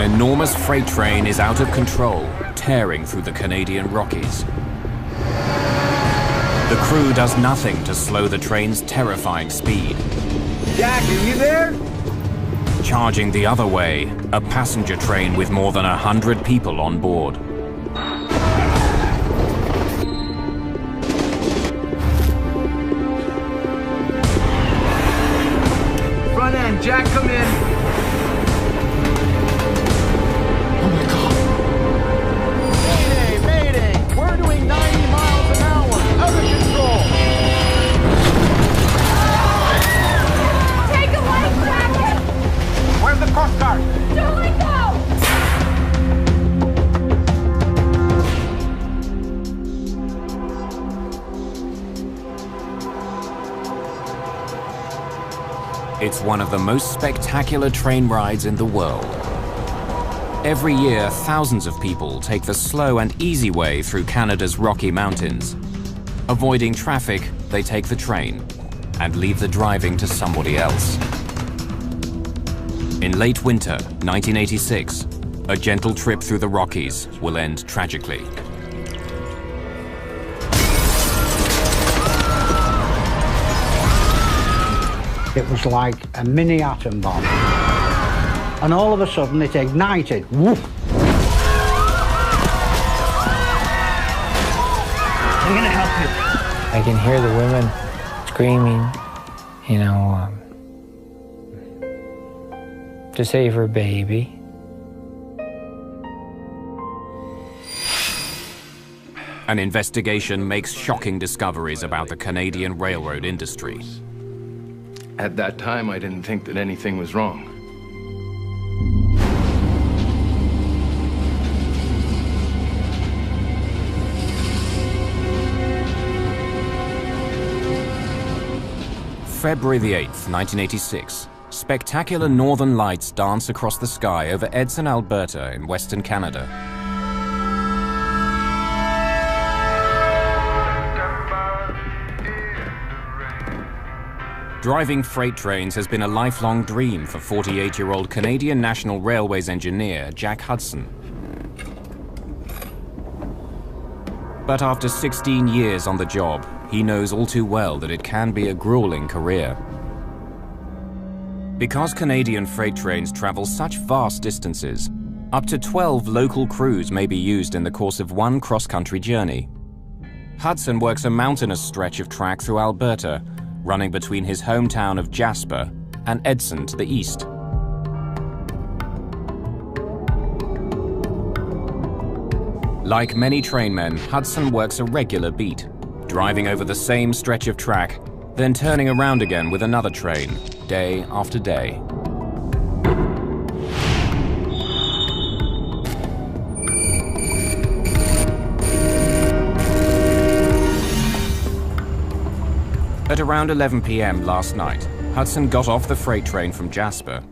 enormous freight train is out of control, tearing through the Canadian Rockies. The crew does nothing to slow the train's terrifying speed. Jack, are you there? Charging the other way, a passenger train with more than 100 people on board. Front end, Jack, come in. Oh my God. Mayday, mayday! We're doing 90 miles an hour! Out of control! Take a life jacket! Where's the Coast Guard? Don't let go! It's one of the most spectacular train rides in the world. Every year, thousands of people take the slow and easy way through Canada's Rocky Mountains. Avoiding traffic, they take the train and leave the driving to somebody else. In late winter 1986, a gentle trip through the Rockies will end tragically. It was like a mini atom bomb. And all of a sudden it ignited. Woof! I'm gonna help you. I can hear the women screaming, you know, to save her baby. An investigation makes shocking discoveries about the Canadian railroad industry. At that time, I didn't think that anything was wrong. February the 8th, 1986. Spectacular northern lights dance across the sky over Edson, Alberta in Western Canada. Driving freight trains has been a lifelong dream for 48-year-old Canadian National Railways engineer Jack Hudson. But after 16 years on the job, he knows all too well that it can be a grueling career. Because Canadian freight trains travel such vast distances, up to 12 local crews may be used in the course of one cross-country journey. Hudson works a mountainous stretch of track through Alberta, running between his hometown of Jasper and Edson to the east. Like many trainmen, Hudson works a regular beat, driving over the same stretch of track, then turning around again with another train, day after day. At around 11 p.m. last night, Hudson got off the freight train from Jasper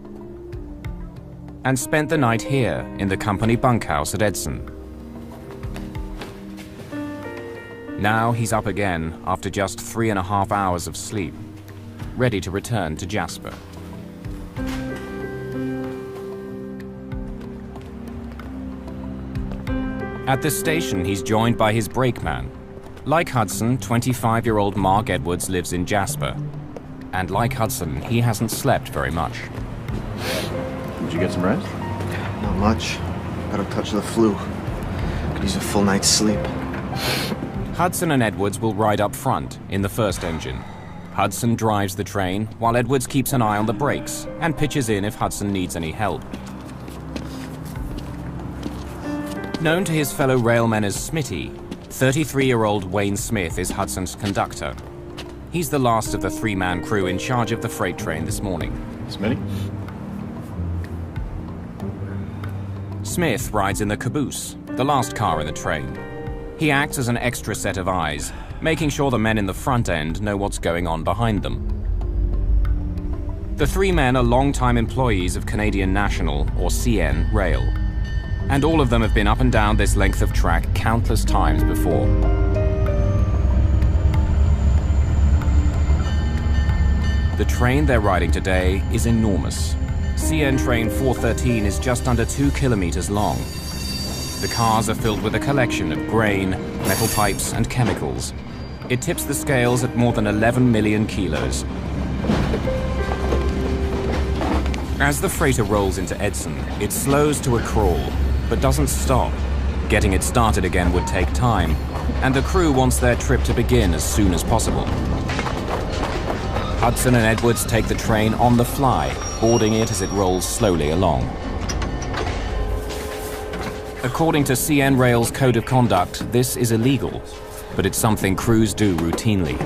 and spent the night here in the company bunkhouse at Edson. Now he's up again after just 3.5 hours of sleep, ready to return to Jasper. At the station, he's joined by his brakeman. Like Hudson, 25-year-old Mark Edwards lives in Jasper. And like Hudson, he hasn't slept very much. Did you get some rest? Not much. Got a touch of the flu. Could use a full night's sleep. Hudson and Edwards will ride up front in the first engine. Hudson drives the train, while Edwards keeps an eye on the brakes and pitches in if Hudson needs any help. Known to his fellow railmen as Smitty, 33-year-old Wayne Smith is Hudson's conductor. He's the last of the three-man crew in charge of the freight train this morning. Smitty? Smith rides in the caboose, the last car in the train. He acts as an extra set of eyes, making sure the men in the front end know what's going on behind them. The three men are long-time employees of Canadian National, or CN, Rail. And all of them have been up and down this length of track countless times before. The train they're riding today is enormous, CN train 413 is just under 2 kilometers long. The cars are filled with a collection of grain, metal pipes, and chemicals. It tips the scales at more than 11 million kilos. As the freighter rolls into Edson, it slows to a crawl, but doesn't stop. Getting it started again would take time, and the crew wants their trip to begin as soon as possible. Hudson and Edwards take the train on the fly, boarding it as it rolls slowly along. According to CN Rail's Code of Conduct, this is illegal, but it's something crews do routinely.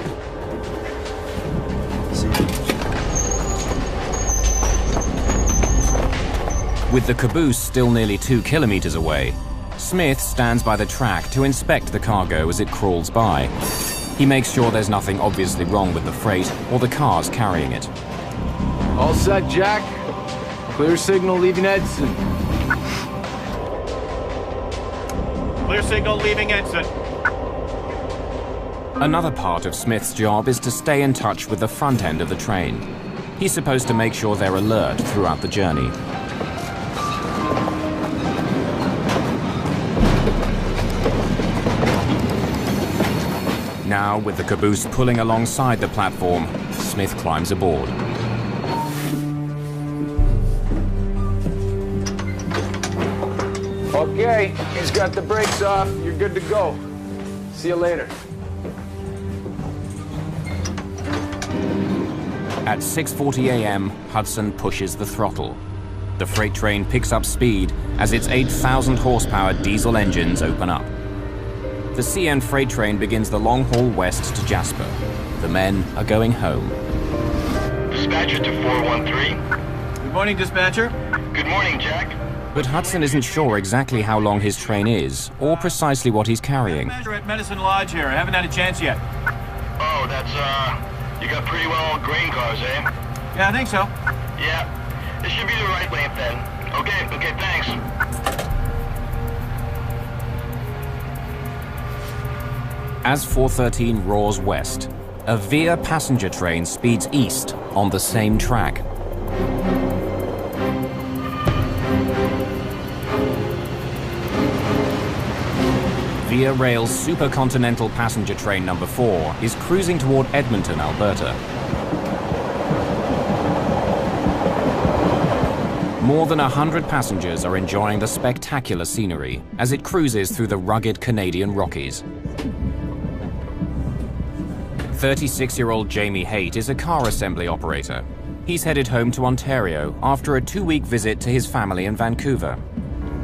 With the caboose still nearly 2 kilometers away, Smith stands by the track to inspect the cargo as it crawls by. He makes sure there's nothing obviously wrong with the freight or the cars carrying it. All set, Jack. Clear signal leaving Edson. Clear signal leaving Edson. Another part of Smith's job is to stay in touch with the front end of the train. He's supposed to make sure they're alert throughout the journey. Now, with the caboose pulling alongside the platform, Smith climbs aboard. Okay, he's got the brakes off. You're good to go. See you later. At 6:40 a.m., Hudson pushes the throttle. The freight train picks up speed as its 8,000 horsepower diesel engines open up. The CN freight train begins the long haul west to Jasper. The men are going home. Dispatcher to 413. Good morning, dispatcher. Good morning, Jack. But Hudson isn't sure exactly how long his train is, or precisely what he's carrying. Dispatcher at Medicine Lodge here. I haven't had a chance yet. Oh, that's, you got pretty well grain cars, eh? Yeah, I think so. Yeah. This should be the right length then. Okay, thanks. As 413 roars west, a Via passenger train speeds east on the same track. Via Rail's supercontinental passenger train number 4 is cruising toward Edmonton, Alberta. More than 100 passengers are enjoying the spectacular scenery as it cruises through the rugged Canadian Rockies. 36-year-old Jamie Haight is a car assembly operator. He's headed home to Ontario after a 2-week visit to his family in Vancouver.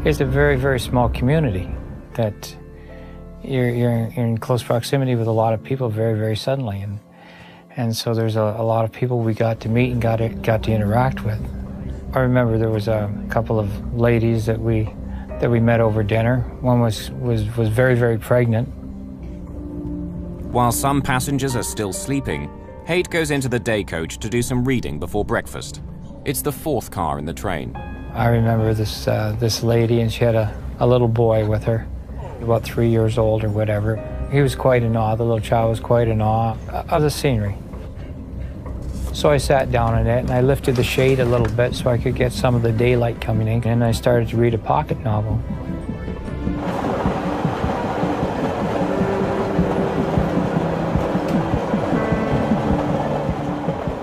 It's a very, very small community that you're in close proximity with a lot of people very, very suddenly. And so there's a lot of people we got to meet and got to interact with. I remember there was a couple of ladies that we met over dinner. One was very, very pregnant. While some passengers are still sleeping, Haight goes into the day coach to do some reading before breakfast. It's the 4th car in the train. I remember this lady, and she had a little boy with her, about 3 years old or whatever. He was quite in awe, the little child was quite in awe of the scenery. So I sat down in it and I lifted the shade a little bit so I could get some of the daylight coming in, and I started to read a pocket novel.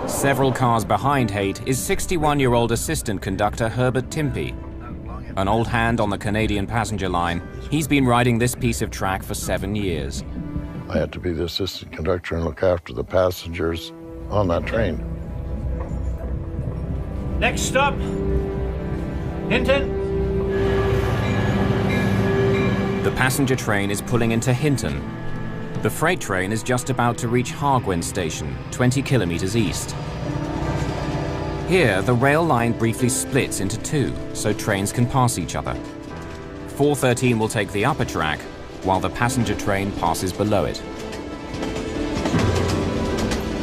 Several cars behind Haight is 61-year-old assistant conductor Herbert Timpey. An old hand on the Canadian passenger line, he's been riding this piece of track for 7 years. I had to be the assistant conductor and look after the passengers on that train. Next stop, Hinton. The passenger train is pulling into Hinton. The freight train is just about to reach Hargwin Station, 20 kilometers east. Here, the rail line briefly splits into 2, so trains can pass each other. 413 will take the upper track, while the passenger train passes below it.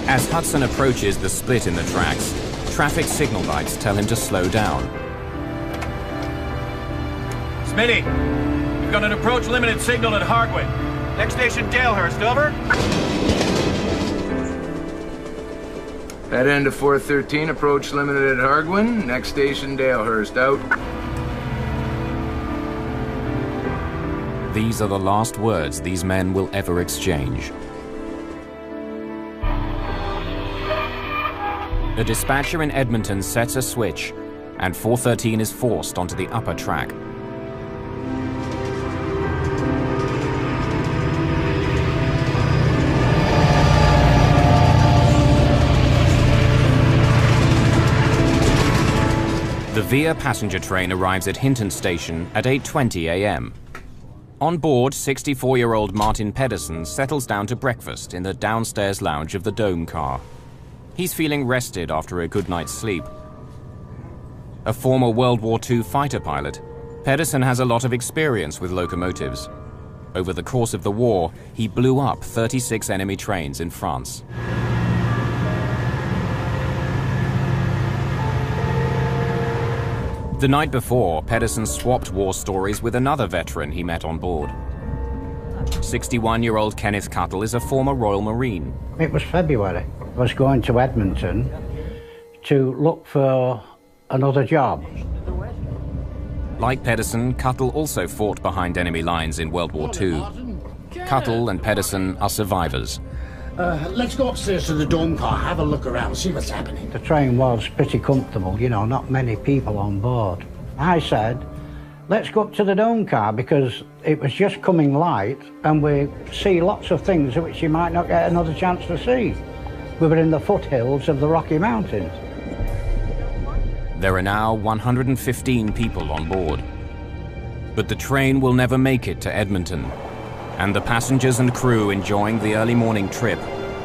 As Hudson approaches the split in the tracks, traffic signal lights tell him to slow down. Smitty, we've got an approach limited signal at Hargwin. Next station, Dalehurst, over. Head end to 413, approach limited at Hargwin. Next station, Dalehurst. Out. These are the last words these men will ever exchange. The dispatcher in Edmonton sets a switch, and 413 is forced onto the upper track. The Via passenger train arrives at Hinton Station at 8:20 a.m. On board, 64-year-old Martin Pedersen settles down to breakfast in the downstairs lounge of the Dome car. He's feeling rested after a good night's sleep. A former World War II fighter pilot, Pedersen has a lot of experience with locomotives. Over the course of the war, he blew up 36 enemy trains in France. The night before, Pedersen swapped war stories with another veteran he met on board. 61-year-old Kenneth Cuttle is a former Royal Marine. It was February. I was going to Edmonton to look for another job. Like Pedersen, Cuttle also fought behind enemy lines in World War II. Cuttle and Pedersen are survivors. Let's go upstairs to the Dome car, have a look around, see what's happening. The train was pretty comfortable, you know, not many people on board. I said, let's go up to the Dome car because it was just coming light and we see lots of things which you might not get another chance to see. We were in the foothills of the Rocky Mountains. There are now 115 people on board. But the train will never make it to Edmonton, and the passengers and crew enjoying the early morning trip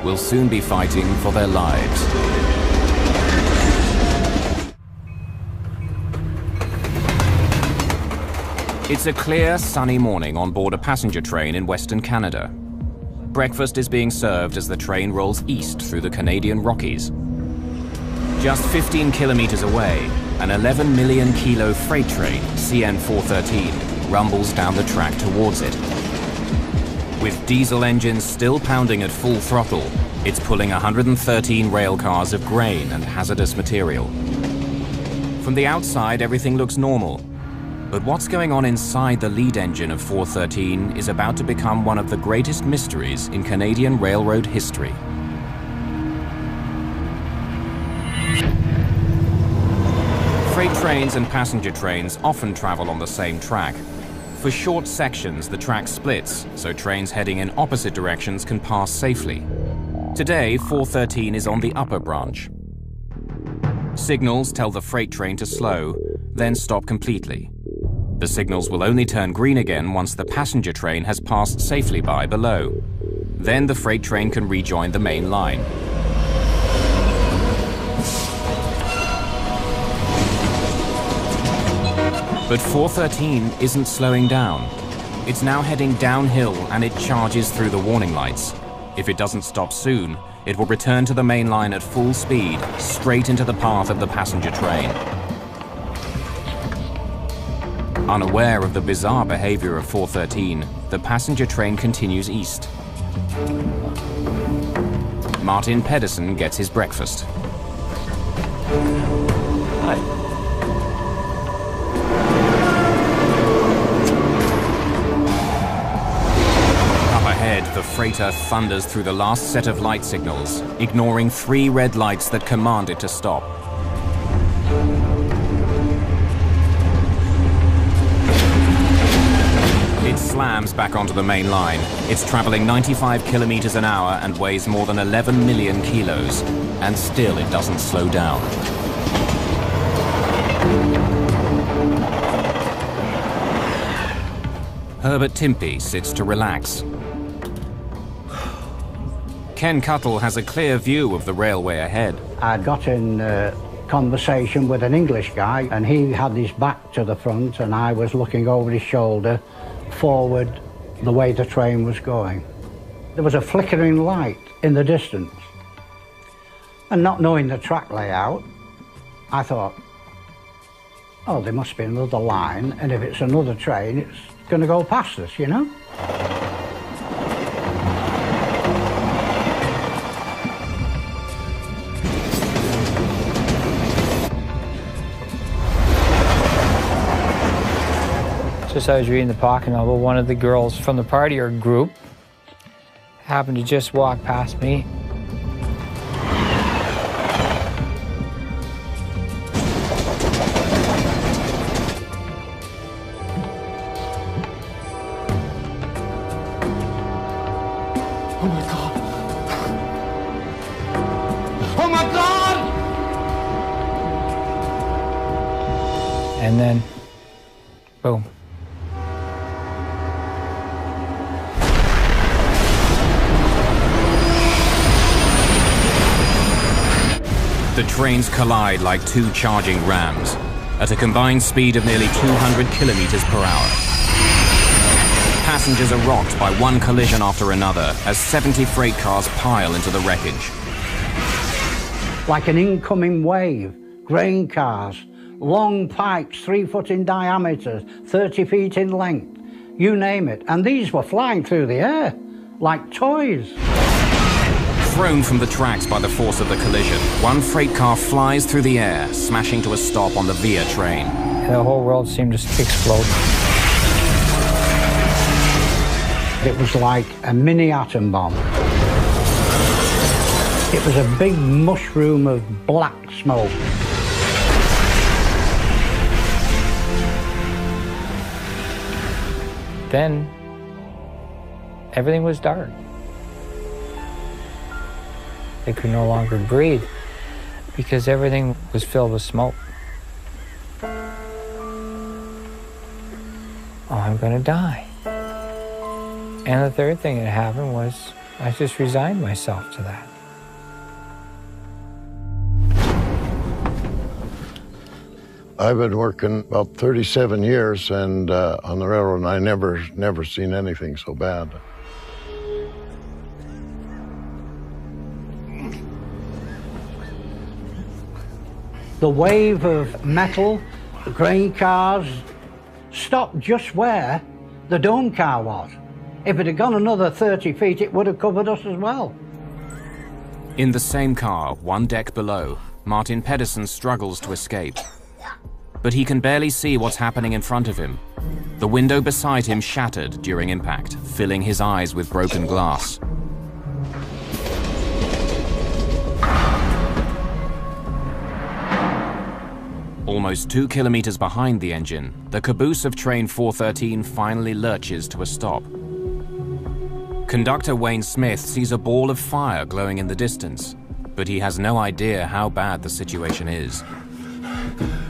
will soon be fighting for their lives. It's a clear, sunny morning on board a passenger train in Western Canada. Breakfast is being served as the train rolls east through the Canadian Rockies. Just 15 kilometers away, an 11 million kilo freight train, CN 413, rumbles down the track towards it. With diesel engines still pounding at full throttle, it's pulling 113 rail cars of grain and hazardous material. From the outside, everything looks normal. But what's going on inside the lead engine of 413 is about to become one of the greatest mysteries in Canadian railroad history. Freight trains and passenger trains often travel on the same track. For short sections, the track splits, so trains heading in opposite directions can pass safely. Today, 413 is on the upper branch. Signals tell the freight train to slow, then stop completely. The signals will only turn green again once the passenger train has passed safely by below. Then the freight train can rejoin the main line. But 413 isn't slowing down. It's now heading downhill and it charges through the warning lights. If it doesn't stop soon, it will return to the main line at full speed, straight into the path of the passenger train. Unaware of the bizarre behavior of 413, the passenger train continues east. Martin Pedersen gets his breakfast. Hi. Up ahead, the freighter thunders through the last set of light signals, ignoring 3 red lights that command it to stop. It slams back onto the main line. It's traveling 95 kilometers an hour and weighs more than 11 million kilos. And still it doesn't slow down. Herbert Timpey sits to relax. Ken Cuttle has a clear view of the railway ahead. I'd got in conversation with an English guy, and he had his back to the front, and I was looking over his shoulder forward the way the train was going. There was a flickering light in the distance. And not knowing the track layout, I thought, oh, there must be another line, and if it's another train, it's going to go past us, you know? Just as I was reading the pocket novel, one of the girls from the party or group happened to just walk past me. Oh my God! Oh my God! And then, boom. The trains collide like two charging rams at a combined speed of nearly 200 kilometers per hour. Passengers are rocked by one collision after another as 70 freight cars pile into the wreckage. Like an incoming wave, grain cars, long pipes 3 foot in diameter, 30 feet in length, you name it. And these were flying through the air like toys. Thrown from the tracks by the force of the collision, one freight car flies through the air, smashing to a stop on the Via train. The whole world seemed to explode. It was like a mini atom bomb. It was a big mushroom of black smoke. Then, everything was dark. They could no longer breathe because everything was filled with smoke. Oh, I'm gonna die. And the third thing that happened was I just resigned myself to that. I've been working about 37 years and on the railroad, and I never seen anything so bad. The wave of metal, grain cars, stopped just where the dome car was. If it had gone another 30 feet, it would have covered us as well. In the same car, one deck below, Martin Pedersen struggles to escape. But he can barely see what's happening in front of him. The window beside him shattered during impact, filling his eyes with broken glass. Almost 2 kilometers behind the engine, the caboose of train 413 finally lurches to a stop. Conductor Wayne Smith sees a ball of fire glowing in the distance, but he has no idea how bad the situation is.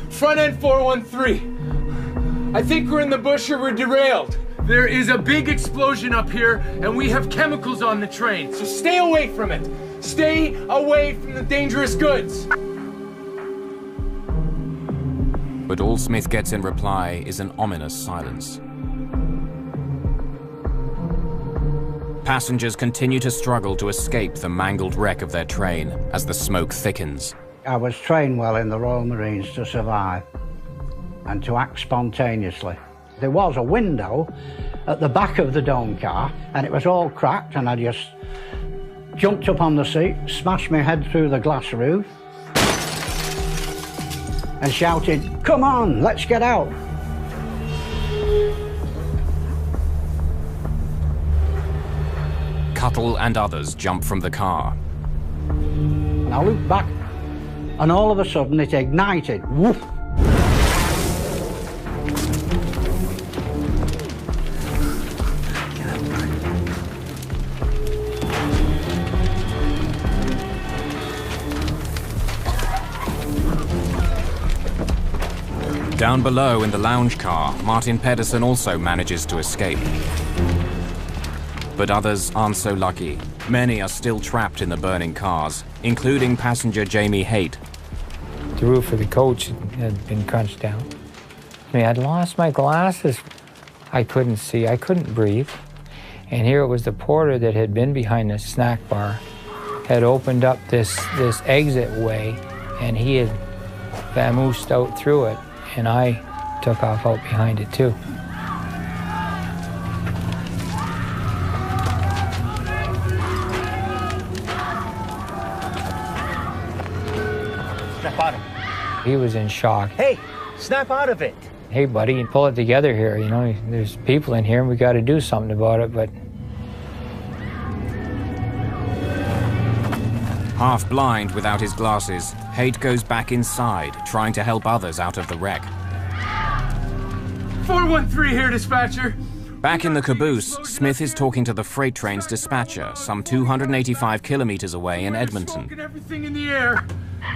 Front end 413. I think we're in the bush or we're derailed. There is a big explosion up here, and we have chemicals on the train, so stay away from it. Stay away from the dangerous goods. But all Smith gets in reply is an ominous silence. Passengers continue to struggle to escape the mangled wreck of their train as the smoke thickens. I was trained well in the Royal Marines to survive and to act spontaneously. There was a window at the back of the dome car and it was all cracked, and I just jumped up on the seat, smashed my head through the glass roof and shouted, "Come on, let's get out." Cuttle and others jump from the car. And I looked back, and all of a sudden it ignited. Woof! Down below in the lounge car, Martin Pedersen also manages to escape. But others aren't so lucky. Many are still trapped in the burning cars, including passenger Jamie Haight. The roof of the coach had been crunched down. I mean, I'd lost my glasses. I couldn't see, I couldn't breathe. And here it was the porter that had been behind the snack bar, had opened up this exit way, and he had vamoosed out through it, and I took off out behind it too. Snap out of it. He was in shock. Hey, snap out of it. Hey, buddy, you pull it together here. You know, there's people in here and we got to do something about it, but... Half blind without his glasses, Haight goes back inside, trying to help others out of the wreck. 413 here, dispatcher. Back in the caboose, Smith is talking to the freight train's dispatcher, some 285 kilometers away in Edmonton. Everything in the air.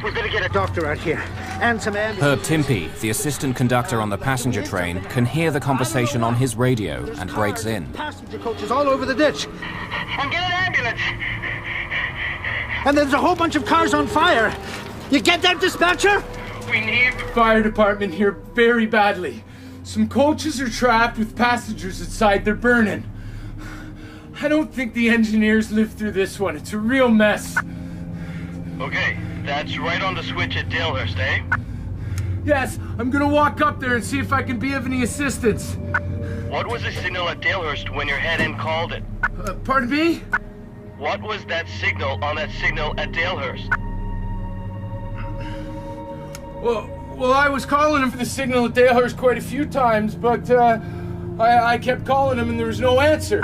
We better get a doctor out here and some ambulance. Herb Timpey, the assistant conductor on the passenger train, can hear the conversation on his radio and breaks in. Passenger coaches all over the ditch. And get an ambulance. And there's a whole bunch of cars on fire. You get that, dispatcher? We need the fire department here very badly. Some coaches are trapped with passengers inside. They're burning. I don't think the engineers lived through this one. It's a real mess. Okay, that's right on the switch at Dalehurst, eh? Yes, I'm gonna walk up there and see if I can be of any assistance. What was the signal at Dalehurst when your head end called it? Pardon me? What was that signal on that signal at Dalehurst? Well, I was calling him for the signal at Dalehurst quite a few times, but I kept calling him and there was no answer.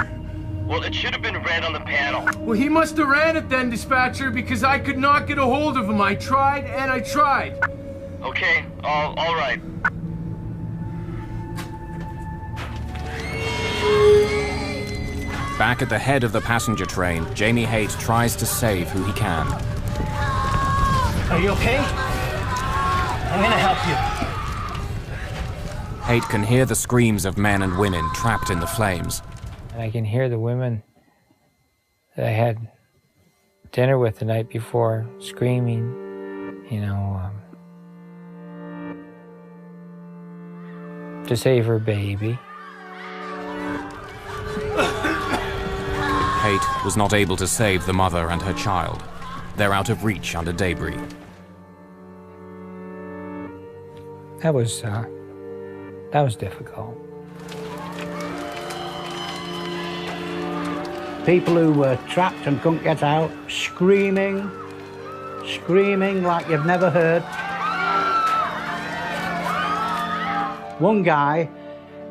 Well, it should have been red on the panel. Well, he must have ran it then, dispatcher, because I could not get a hold of him. I tried and I tried. Okay, all right. Back at the head of the passenger train, Jamie Haight tries to save who he can. Are you okay? I'm gonna help you. Haight can hear the screams of men and women trapped in the flames. And I can hear the women that I had dinner with the night before screaming, you know, to save her baby. Haight was not able to save the mother and her child. They're out of reach under debris. That was difficult. People who were trapped and couldn't get out, screaming like you've never heard. One guy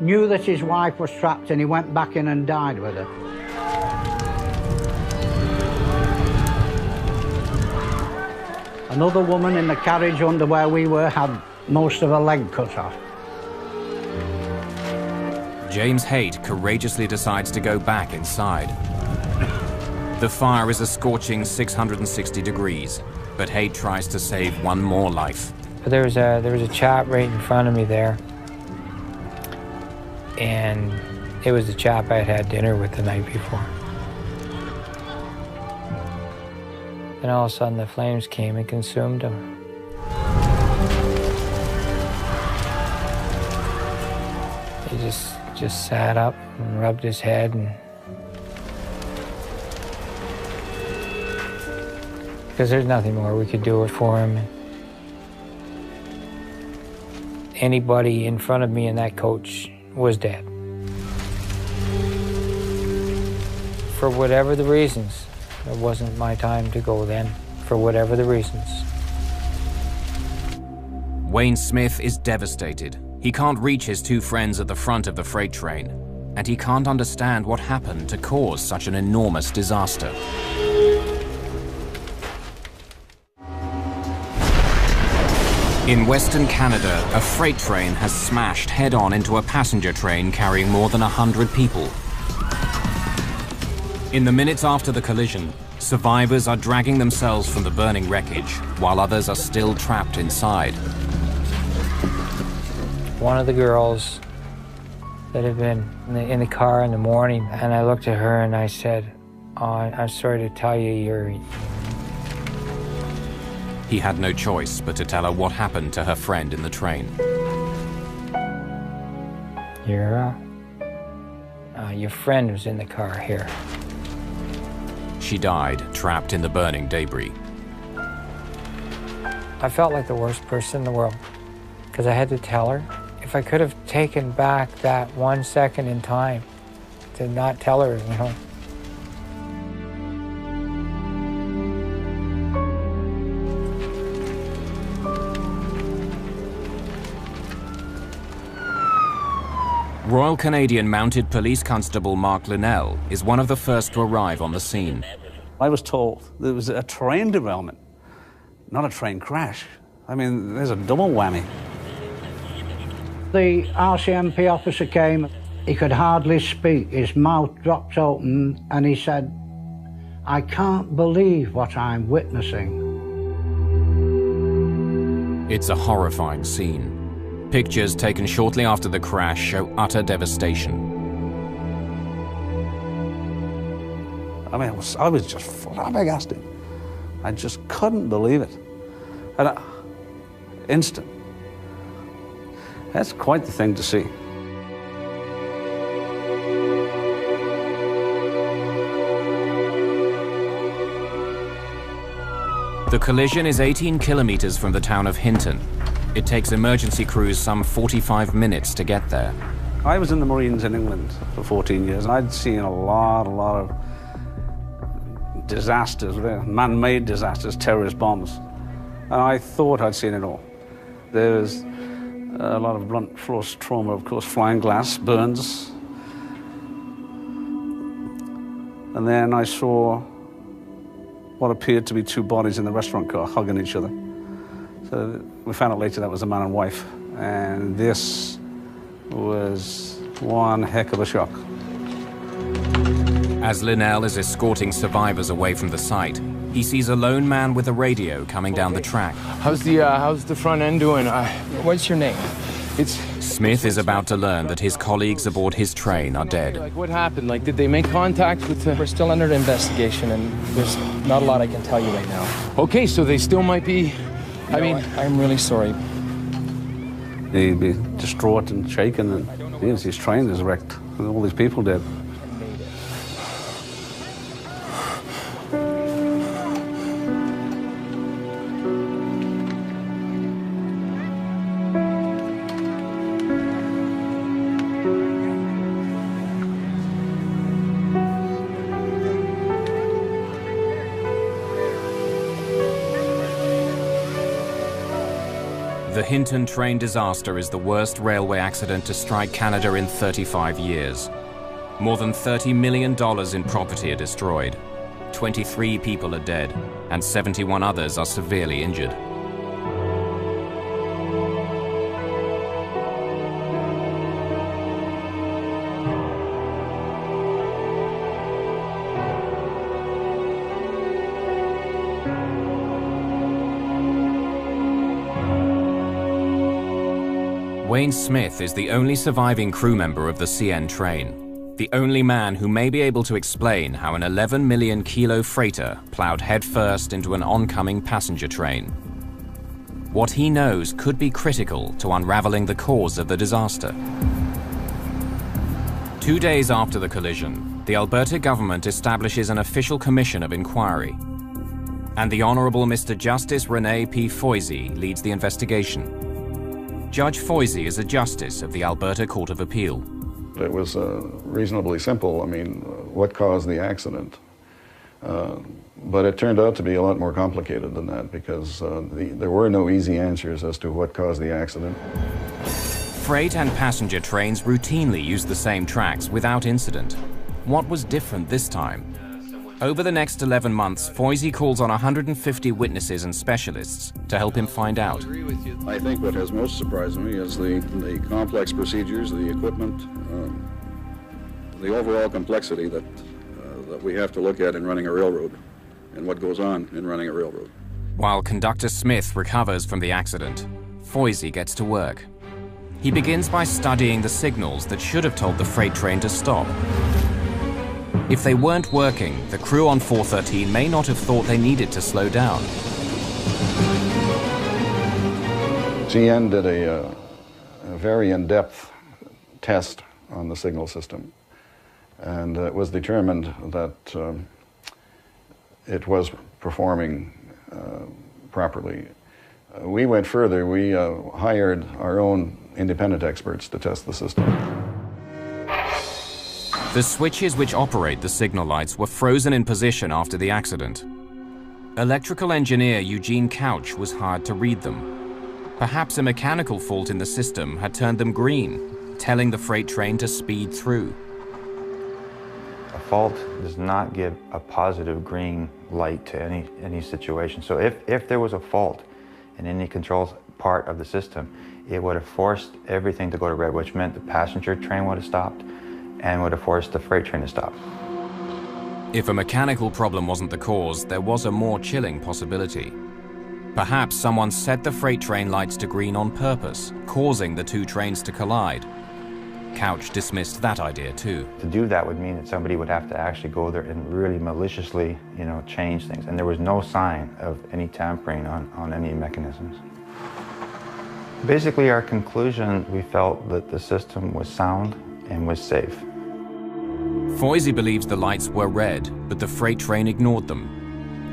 knew that his wife was trapped and he went back in and died with her. Another woman in the carriage under where we were had most of her leg cut off. James Haight courageously decides to go back inside. The fire is a scorching 660 degrees, but Haight tries to save one more life. But there was a chap right in front of me there, and it was the chap I had had dinner with the night before. And all of a sudden the flames came and consumed him. He just sat up and rubbed his head, and because there's nothing more we could do it for him. Anybody in front of me in that coach was dead. For whatever the reasons, it wasn't my time to go then, for whatever the reasons. Wayne Smith is devastated. He can't reach his two friends at the front of the freight train, and he can't understand what happened to cause such an enormous disaster. In Western Canada, a freight train has smashed head-on into a passenger train carrying more than 100 people. In the minutes after the collision, survivors are dragging themselves from the burning wreckage, while others are still trapped inside. One of the girls that had been in the car in the morning, and I looked at her and I said, "Oh, I'm sorry to tell you, He had no choice but to tell her what happened to her friend in the train. Your friend was in the car here." She died, trapped in the burning debris. I felt like the worst person in the world, because I had to tell her. If I could have taken back that 1 second in time to not tell her, you know. Royal Canadian Mounted Police Constable Mark Linnell is one of the first to arrive on the scene. I was told there was a train derailment, not a train crash. I mean, there's a double whammy. The RCMP officer came. He could hardly speak. His mouth dropped open and he said, "I can't believe what I'm witnessing." It's a horrifying scene. Pictures taken shortly after the crash show utter devastation. I mean, I was just flabbergasted. I just couldn't believe it. And instant. That's quite the thing to see. The collision is 18 kilometers from the town of Hinton. It takes emergency crews some 45 minutes to get there. I was in the Marines in England for 14 years, and I'd seen a lot of disasters, man-made disasters, terrorist bombs. And I thought I'd seen it all. There was a lot of blunt force trauma, of course, flying glass, burns. And then I saw what appeared to be two bodies in the restaurant car hugging each other. So we found out later that was a man and wife. And this was one heck of a shock. As Linnell is escorting survivors away from the site, he sees a lone man with a radio coming down the track. How's the front end doing? What's your name? Smith is about to learn that his colleagues aboard his train are dead. Like, what happened? Like, did they make contact with the... We're still under investigation, and there's not a lot I can tell you right now. Okay, so they still might be... I mean... I'm really sorry. He'd be distraught and shaken, and his train is wrecked, and all these people dead. The Hinton train disaster is the worst railway accident to strike Canada in 35 years. More than $30 million in property are destroyed. 23 people are dead, and 71 others are severely injured. Wayne Smith is the only surviving crew member of the CN train, the only man who may be able to explain how an 11 million kilo freighter plowed headfirst into an oncoming passenger train. What he knows could be critical to unraveling the cause of the disaster. 2 days after the collision, the Alberta government establishes an official commission of inquiry, and the Honourable Mr. Justice Rene P. Foisy leads the investigation. Judge Foisy is a justice of the Alberta Court of Appeal. It was reasonably simple. I mean, what caused the accident? But it turned out to be a lot more complicated than that because there were no easy answers as to what caused the accident. Freight and passenger trains routinely use the same tracks without incident. What was different this time? Over the next 11 months, Foisy calls on 150 witnesses and specialists to help him find out. I think what has most surprised me is the complex procedures, the equipment, the overall complexity that we have to look at in running a railroad and what goes on in running a railroad. While Conductor Smith recovers from the accident, Foisy gets to work. He begins by studying the signals that should have told the freight train to stop. If they weren't working, the crew on 413 may not have thought they needed to slow down. CN did a very in-depth test on the signal system, and it was determined that it was performing properly. We went further. We hired our own independent experts to test the system. The switches which operate the signal lights were frozen in position after the accident. Electrical engineer Eugene Couch was hired to read them. Perhaps a mechanical fault in the system had turned them green, telling the freight train to speed through. A fault does not give a positive green light to any situation. So if there was a fault in any control part of the system, it would have forced everything to go to red, which meant the passenger train would have stopped and would have forced the freight train to stop. If a mechanical problem wasn't the cause, there was a more chilling possibility. Perhaps someone set the freight train lights to green on purpose, causing the two trains to collide. Couch dismissed that idea too. To do that would mean that somebody would have to actually go there and really maliciously, change things. And there was no sign of any tampering on any mechanisms. Basically, our conclusion, we felt that the system was sound and was safe. Foisey believes the lights were red, but the freight train ignored them.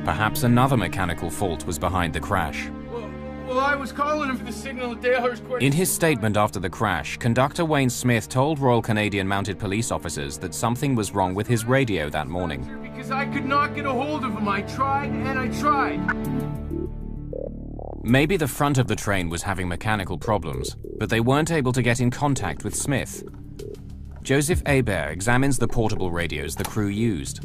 Perhaps another mechanical fault was behind the crash. Well, I was calling him for the signal at Dalehurst Court. In his statement after the crash, Conductor Wayne Smith told Royal Canadian Mounted Police officers that something was wrong with his radio that morning. Because I could not get a hold of him. I tried and I tried. Maybe the front of the train was having mechanical problems, but they weren't able to get in contact with Smith. Joseph Hebert examines the portable radios the crew used.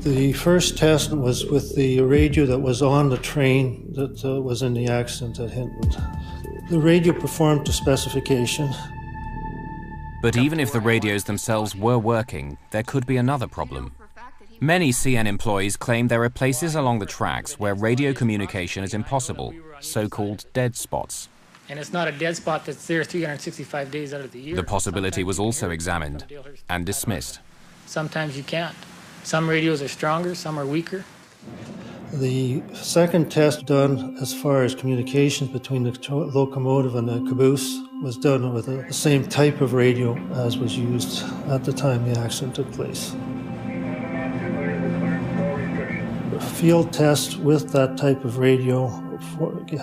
The first test was with the radio that was on the train that was in the accident at Hinton. The radio performed to specification. But even if the radios themselves were working, there could be another problem. Many CN employees claim there are places along the tracks where radio communication is impossible, so-called dead spots. And it's not a dead spot that's there 365 days out of the year. The possibility was also examined and dismissed. Sometimes you can't. Some radios are stronger, some are weaker. The second test done as far as communications between the locomotive and the caboose was done with the same type of radio as was used at the time the accident took place. The field test with that type of radio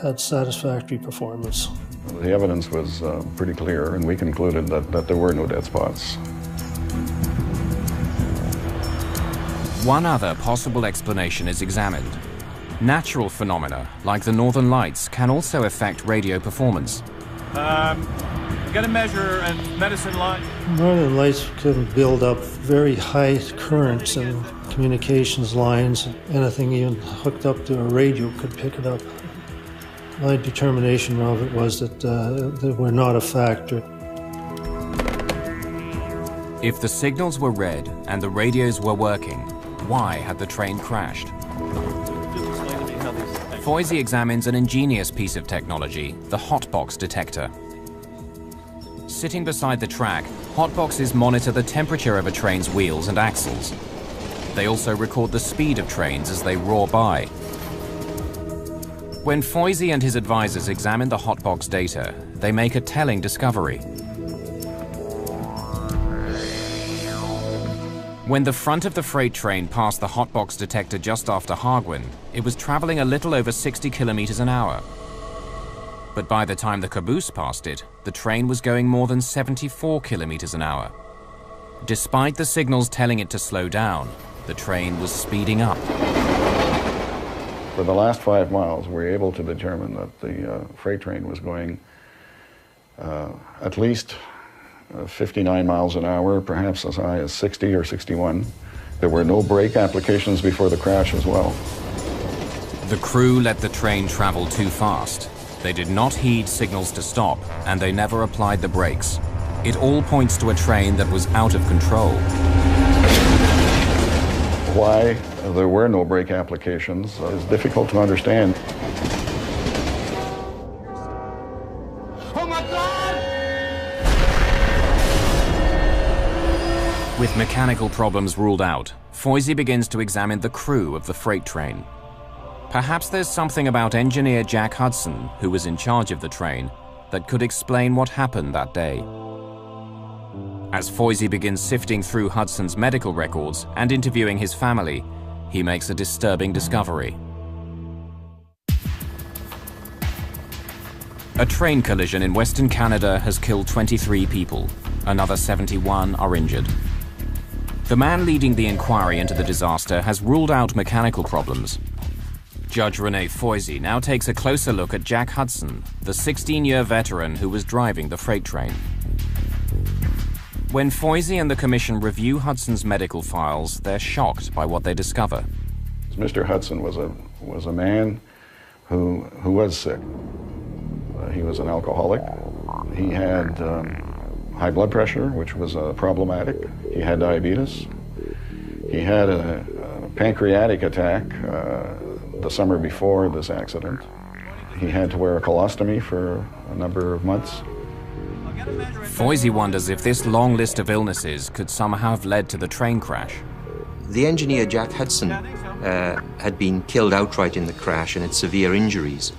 had satisfactory performance. The evidence was pretty clear, and we concluded that there were no dead spots. One other possible explanation is examined. Natural phenomena, like the Northern Lights, can also affect radio performance. We got to measure a medicine line. Northern Lights can build up very high currents in communications lines. Anything even hooked up to a radio could pick it up. My determination of it was that they were not a factor. If the signals were red and the radios were working, why had the train crashed? Foisey examines an ingenious piece of technology, the hotbox detector. Sitting beside the track, hotboxes monitor the temperature of a train's wheels and axles. They also record the speed of trains as they roar by. When Foisey and his advisors examine the hotbox data, they make a telling discovery. When the front of the freight train passed the hotbox detector just after Hargwin, it was traveling a little over 60 kilometers an hour. But by the time the caboose passed it, the train was going more than 74 kilometers an hour. Despite the signals telling it to slow down, the train was speeding up. For the last 5 miles, we were able to determine that the freight train was going at least 59 miles an hour, perhaps as high as 60 or 61. There were no brake applications before the crash as well. The crew let the train travel too fast. They did not heed signals to stop, and they never applied the brakes. It all points to a train that was out of control. Why there were no brake applications is difficult to understand. With mechanical problems ruled out, Foisey begins to examine the crew of the freight train. Perhaps there's something about engineer Jack Hudson, who was in charge of the train, that could explain what happened that day. As Foisey begins sifting through Hudson's medical records and interviewing his family, he makes a disturbing discovery. A train collision in Western Canada has killed 23 people. Another 71 are injured. The man leading the inquiry into the disaster has ruled out mechanical problems. Judge Rene Foisey now takes a closer look at Jack Hudson, the 16-year veteran who was driving the freight train. When Foisey and the Commission review Hudson's medical files, they're shocked by what they discover. Mr. Hudson was a man who was sick. He was an alcoholic. He had high blood pressure, which was problematic. He had diabetes. He had a pancreatic attack the summer before this accident. He had to wear a colostomy for a number of months. Foisey wonders if this long list of illnesses could somehow have led to the train crash. The engineer, Jack Hudson, had been killed outright in the crash and had severe injuries.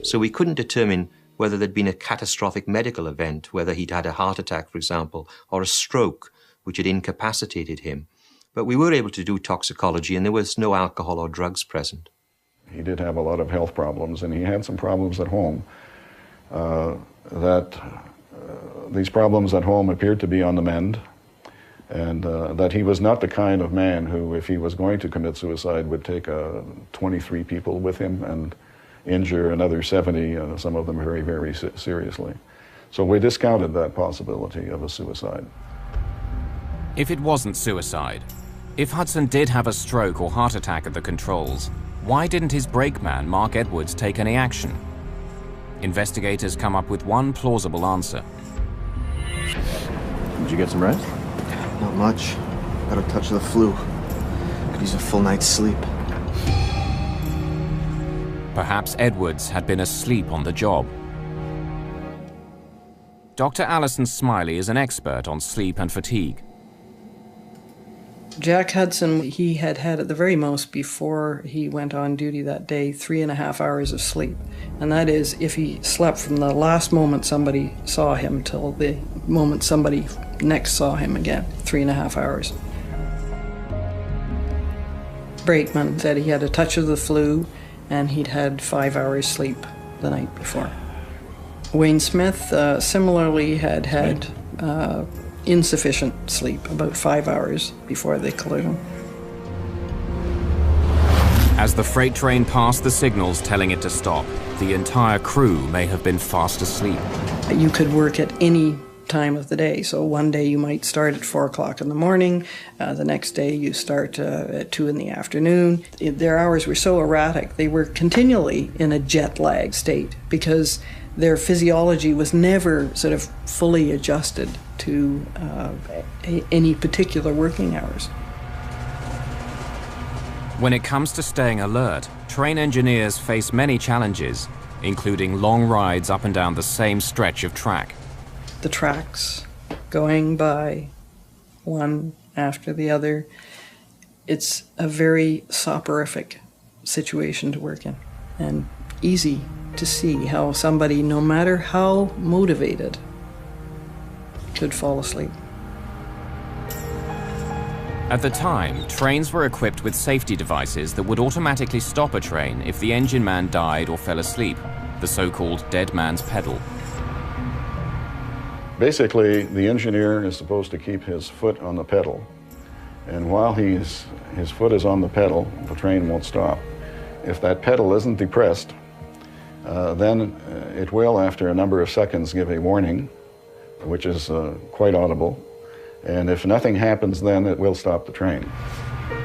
So we couldn't determine whether there'd been a catastrophic medical event, whether he'd had a heart attack, for example, or a stroke, which had incapacitated him. But we were able to do toxicology, and there was no alcohol or drugs present. He did have a lot of health problems, and he had some problems at home. These problems at home appeared to be on the mend, and that he was not the kind of man who, if he was going to commit suicide, would take 23 people with him and injure another 70, some of them very, very seriously. So we discounted that possibility of a suicide. If it wasn't suicide, if Hudson did have a stroke or heart attack at the controls, why didn't his brakeman, Mark Edwards, take any action? Investigators come up with one plausible answer. Did you get some rest? Not much. Got a touch of the flu. Could use a full night's sleep. Perhaps Edwards had been asleep on the job. Dr. Alison Smiley is an expert on sleep and fatigue. Jack Hudson, he had at the very most, before he went on duty that day, 3.5 hours of sleep. And that is if he slept from the last moment somebody saw him till the moment somebody next saw him again, 3.5 hours. Brakeman said he had a touch of the flu and he'd had 5 hours sleep the night before. Wayne Smith similarly had insufficient sleep, about 5 hours before the collision. As the freight train passed the signals telling it to stop, the entire crew may have been fast asleep. You could work at any time of the day. So one day you might start at 4 o'clock in the morning, the next day you start at 2 in the afternoon. Their hours were so erratic, they were continually in a jet lag state because their physiology was never sort of fully adjusted to any particular working hours. When it comes to staying alert, train engineers face many challenges, including long rides up and down the same stretch of track. The tracks going by one after the other, it's a very soporific situation to work in, and easy to see how somebody, no matter how motivated, could fall asleep. At the time, trains were equipped with safety devices that would automatically stop a train if the engine man died or fell asleep, the so-called dead man's pedal. Basically, the engineer is supposed to keep his foot on the pedal, and while his foot is on the pedal, the train won't stop. If that pedal isn't depressed, then it will, after a number of seconds, give a warning, which is quite audible. And if nothing happens, then it will stop the train.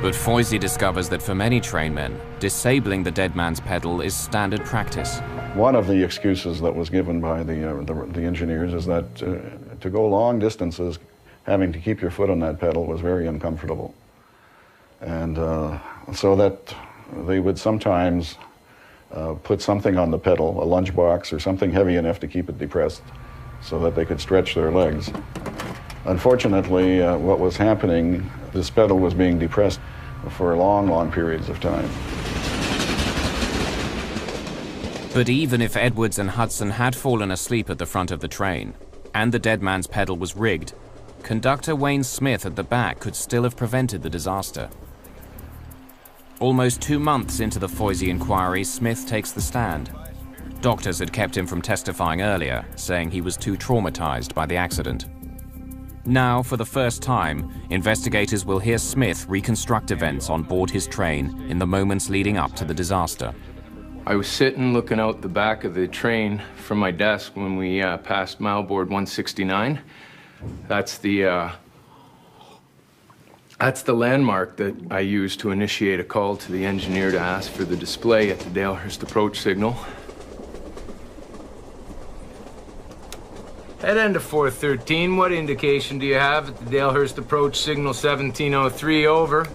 But Foisey discovers that for many trainmen, disabling the dead man's pedal is standard practice. One of the excuses that was given by the engineers is that to go long distances, having to keep your foot on that pedal was very uncomfortable. And so that they would sometimes put something on the pedal, a lunchbox or something heavy enough to keep it depressed so that they could stretch their legs. Unfortunately, what was happening, this pedal was being depressed for long, long periods of time. But even if Edwards and Hudson had fallen asleep at the front of the train, and the dead man's pedal was rigged, conductor Wayne Smith at the back could still have prevented the disaster. Almost 2 months into the Foisey inquiry, Smith takes the stand. Doctors had kept him from testifying earlier, saying he was too traumatized by the accident. Now, for the first time, investigators will hear Smith reconstruct events on board his train in the moments leading up to the disaster. I was sitting looking out the back of the train from my desk when we passed mile board 169. That's the landmark that I used to initiate a call to the engineer to ask for the display at the Dalehurst approach signal. Head end to 413. What indication do you have at the Dalehurst approach signal 1703? Over.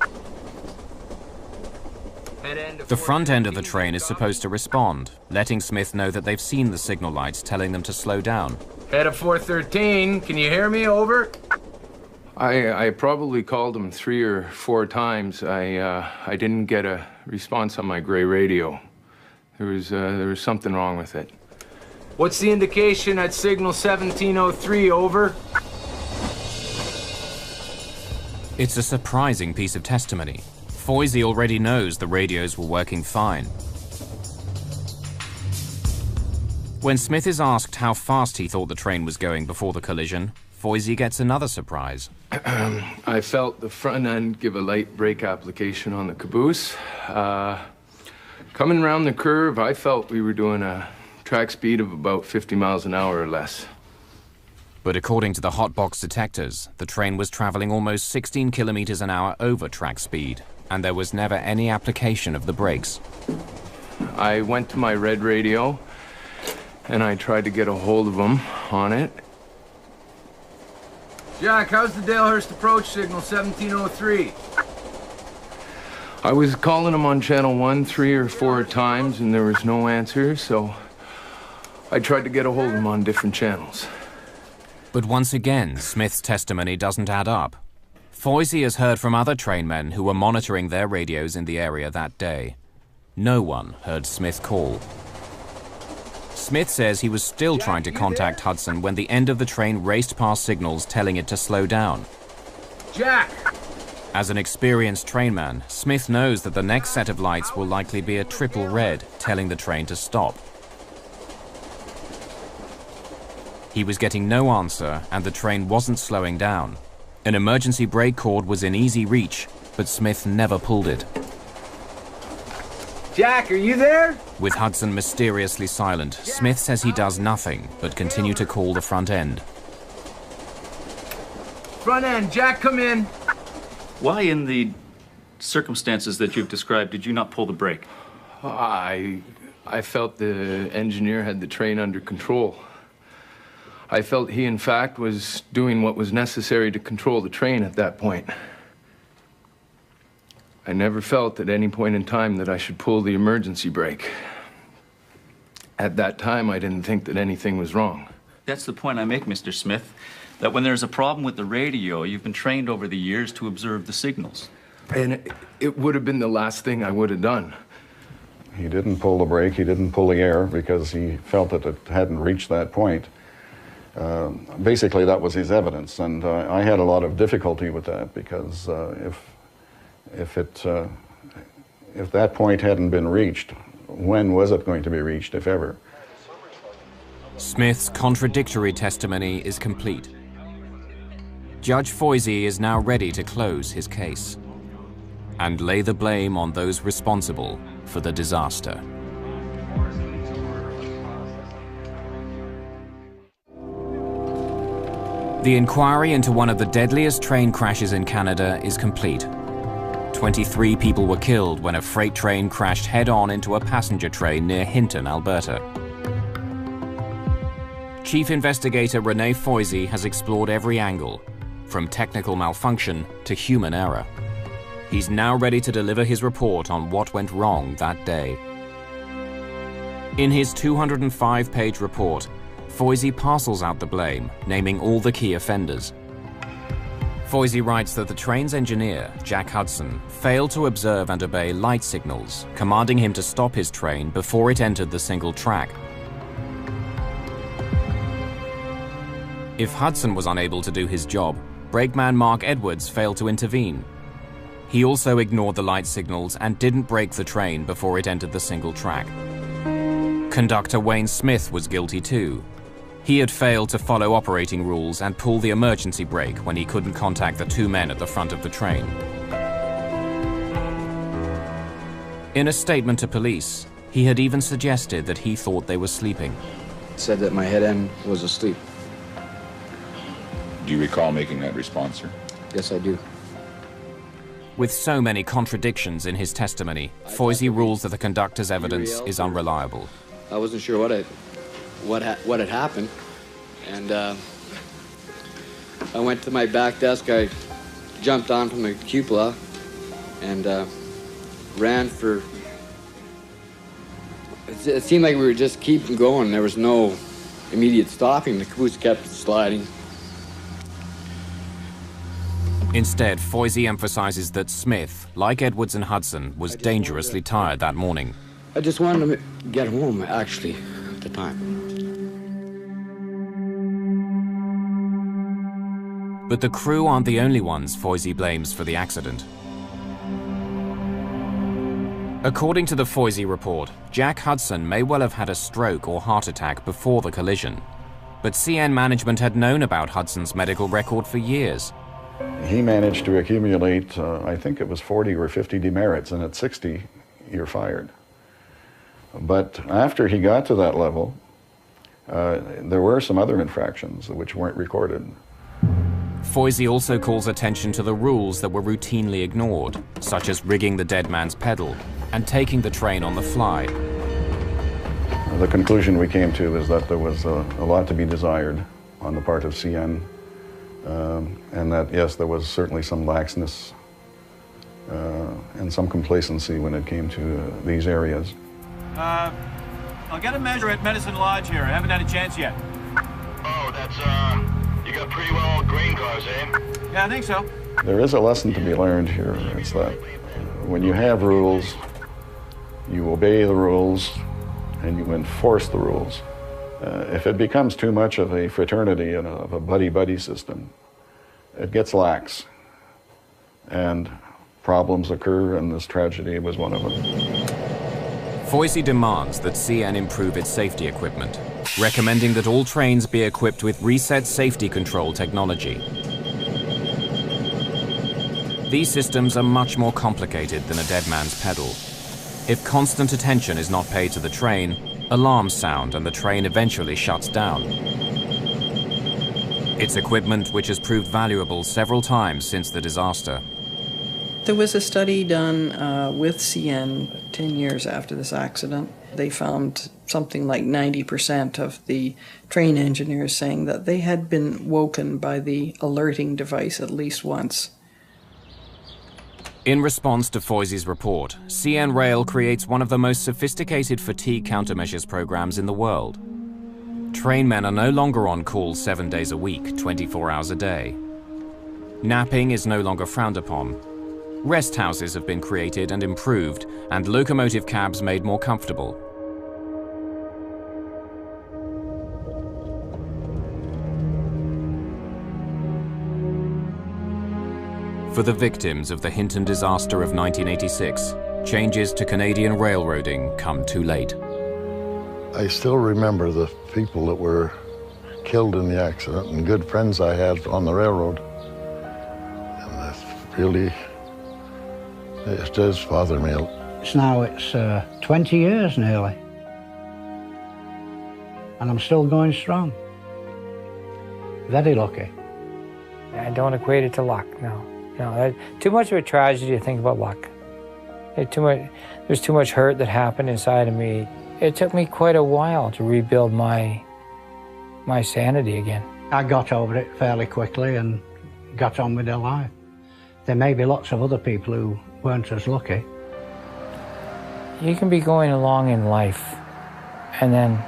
The front end of the train is supposed to respond, letting Smith know that they've seen the signal lights telling them to slow down. Head of 413. Can you hear me? Over. I probably called him 3 or 4 times. I didn't get a response on my gray radio. There was something wrong with it. What's the indication at signal 1703? Over. It's a surprising piece of testimony. Foisey already knows the radios were working fine. When Smith is asked how fast he thought the train was going before the collision, Foisey gets another surprise. I felt the front end give a light brake application on the caboose. Coming around the curve, I felt we were doing a track speed of about 50 miles an hour or less. But according to the hotbox detectors, the train was traveling almost 16 kilometers an hour over track speed, and there was never any application of the brakes. I went to my red radio, and I tried to get a hold of him on it. Jack, how's the Dalehurst approach signal 1703? I was calling him on channel 1 3 or 4 times, and there was no answer, so I tried to get a hold of him on different channels. But once again, Smith's testimony doesn't add up. Foisey has heard from other trainmen who were monitoring their radios in the area that day. No one heard Smith call. Smith says he was still trying to contact Hudson when the end of the train raced past signals telling it to slow down. Jack! As an experienced trainman, Smith knows that the next set of lights will likely be a triple red, telling the train to stop. He was getting no answer, and the train wasn't slowing down. An emergency brake cord was in easy reach, but Smith never pulled it. Jack, are you there? With Hudson mysteriously silent, Smith says he does nothing, but continue to call the front end. Front end, Jack, come in. Why, in the circumstances that you've described, did you not pull the brake? I felt the engineer had the train under control. I felt he, in fact, was doing what was necessary to control the train at that point. I never felt at any point in time that I should pull the emergency brake. At that time, I didn't think that anything was wrong. That's the point I make, Mr. Smith, that when there's a problem with the radio, you've been trained over the years to observe the signals. And it would have been the last thing I would have done. He didn't pull the brake, he didn't pull the air because he felt that it hadn't reached that point. Basically, that was his evidence, and I had a lot of difficulty with that because if that point hadn't been reached, when was it going to be reached, if ever? Smith's contradictory testimony is complete. Judge Foisey is now ready to close his case and lay the blame on those responsible for the disaster. The inquiry into one of the deadliest train crashes in Canada is complete. 23 people were killed when a freight train crashed head-on into a passenger train near Hinton, Alberta. Chief Investigator Renee Foisey has explored every angle, from technical malfunction to human error. He's now ready to deliver his report on what went wrong that day. In his 205-page report, Foisey parcels out the blame, naming all the key offenders. Foisey writes that the train's engineer, Jack Hudson, failed to observe and obey light signals, commanding him to stop his train before it entered the single track. If Hudson was unable to do his job, brakeman Mark Edwards failed to intervene. He also ignored the light signals and didn't brake the train before it entered the single track. Conductor Wayne Smith was guilty too. He had failed to follow operating rules and pull the emergency brake when he couldn't contact the 2 men at the front of the train. In a statement to police, he had even suggested that he thought they were sleeping. Said that my head end was asleep. Do you recall making that response, sir? Yes, I do. With so many contradictions in his testimony, Foisey rules that the conductor's evidence is unreliable. I wasn't sure what had happened, and I went to my back desk. I jumped on from the cupola and ran for. It seemed like we were just keeping going. There was no immediate stopping. The caboose kept sliding. Instead, Foisey emphasizes that Smith, like Edwards and Hudson, was dangerously tired that morning. I just wanted to get home, actually, at the time. But the crew aren't the only ones Foisey blames for the accident. According to the Foisey report, Jack Hudson may well have had a stroke or heart attack before the collision. But CN management had known about Hudson's medical record for years. He managed to accumulate, I think it was 40 or 50 demerits, and at 60, you're fired. But after he got to that level, there were some other infractions which weren't recorded. Foisey also calls attention to the rules that were routinely ignored, such as rigging the dead man's pedal and taking the train on the fly. The conclusion we came to is that there was a lot to be desired on the part of CN, and that, yes, there was certainly some laxness and some complacency when it came to these areas. I'll get a measure at Medicine Lodge here. I haven't had a chance yet. Oh, that's, you got pretty well grain cars, eh? Yeah, I think so. There is a lesson to be learned here. It's that when you have rules, you obey the rules and you enforce the rules. If it becomes too much of a fraternity and of a buddy-buddy system, it gets lax. And problems occur, and this tragedy was one of them. Foisey demands that CN improve its safety equipment, recommending that all trains be equipped with reset safety control technology. These systems are much more complicated than a dead man's pedal. If constant attention is not paid to the train, alarms sound and the train eventually shuts down. It's equipment which has proved valuable several times since the disaster. There was a study done with CN 10 years after this accident. They found something like 90% of the train engineers saying that they had been woken by the alerting device at least once. In response to Foisey's report, CN Rail creates one of the most sophisticated fatigue countermeasures programs in the world. Trainmen are no longer on call 7 days a week, 24 hours a day. Napping is no longer frowned upon. Rest houses have been created and improved, and locomotive cabs made more comfortable. For the victims of the Hinton disaster of 1986, changes to Canadian railroading come too late. I still remember the people that were killed in the accident and good friends I had on the railroad. And that really, it does bother me. It's 20 years nearly. And I'm still going strong. Very lucky. I don't equate it to luck, no. No, too much of a tragedy to think about luck. There's too much hurt that happened inside of me. It took me quite a while to rebuild my sanity again. I got over it fairly quickly and got on with their life. There may be lots of other people who weren't as lucky. You can be going along in life, and then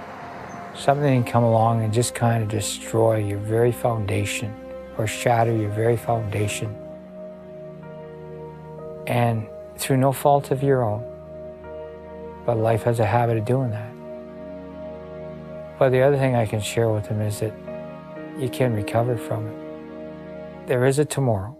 something can come along and just kind of destroy your very foundation or shatter your very foundation. And through no fault of your own. But life has a habit of doing that. But the other thing I can share with them is that you can recover from it. There is a tomorrow.